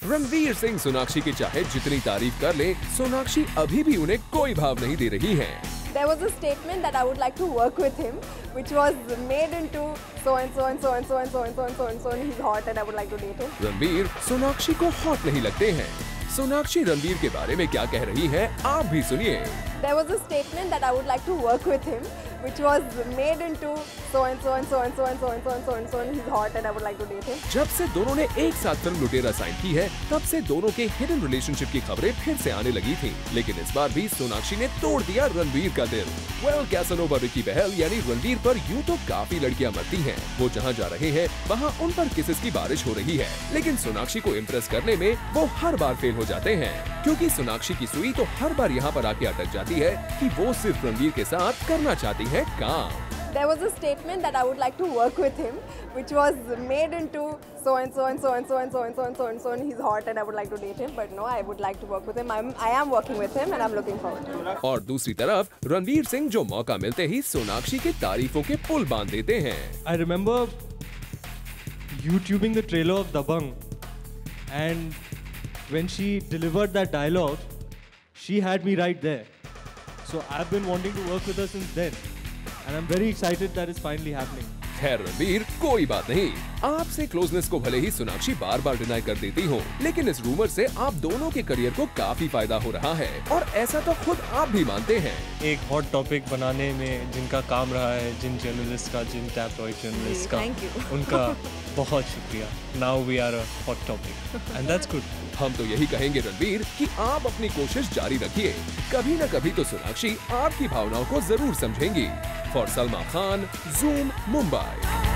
रणवीर सिंह सोनाक्षी की चाहे जितनी तारीफ कर ले, सोनाक्षी अभी भी उन्हें कोई भाव नहीं दे रही हैं। There was a statement that I would like to work with him, which was made into so and so and so and so and so and so and so and so and he's hot and I would like to date him. Ranveer Sonakshi को hot नहीं लगते हैं। सोनाक्षी रणवीर के बारे में क्या कह रही हैं, आप भी सुनिए। There was a statement that I would like to work with him, which was made into so and so and so and so and so and so and so and so and he's hot and I would like to date him. जब से दोनों ने एक साथ film लुटेरा sign की है, तब से दोनों के हिडन रिलेशनशिप की खबरें फिर से आने लगी थी, लेकिन इस बार भी सोनाक्षी ने तोड़ दिया रणवीर का दिल। कैसानोवा रिकी बहल यानी रणवीर पर यूं तो काफी लड़कियां मरती हैं। वो जहां जा रहे हैं वहां उन पर किसेस की बारिश हो रही है, लेकिन सोनाक्षी को इम्प्रेस करने में वो हर बार फेल हो जाते हैं, क्योंकि सोनाक्षी की सुई तो हर बार यहाँ पर आके अटक जाती है कि वो सिर्फ रणवीर के साथ करना चाहती है काम। There was a statement that I would like to work with him, which was made into so and so and so and so and so and so and so and so and he's hot and I would like to date him. But no, I would like to work with him. I am working with him and I'm looking forward to it. और दूसरी तरफ रणवीर सिंह जो मौका मिलते ही सोनाक्षी की तारीफों के पुल बांध देते हैं। I remember YouTubing the trailer of Dabangg, and when she delivered that dialogue, she had me right there. So I've been wanting to work with her since then. And I'm very excited that it's finally happening. खैर रणवीर, कोई बात नहीं, आपसे closeness को भले ही सोनाक्षी बार बार deny कर देती हो, लेकिन इस रूमर से आप दोनों के करियर को काफी फायदा हो रहा है और ऐसा तो खुद आप भी मानते हैं। एक हॉट टॉपिक बनाने में जिनका काम रहा है, जिन जर्नलिस्ट का, जिन टैबलॉइड जर्नलिस्ट का, उनका बहुत शुक्रिया। Now we are a hot topic and that's good. हम तो यही कहेंगे रणवीर कि आप अपनी कोशिश जारी रखिए, कभी न कभी तो सोनाक्षी आपकी भावनाओं को जरूर समझेंगी। For Salma Khan, zoom, Mumbai.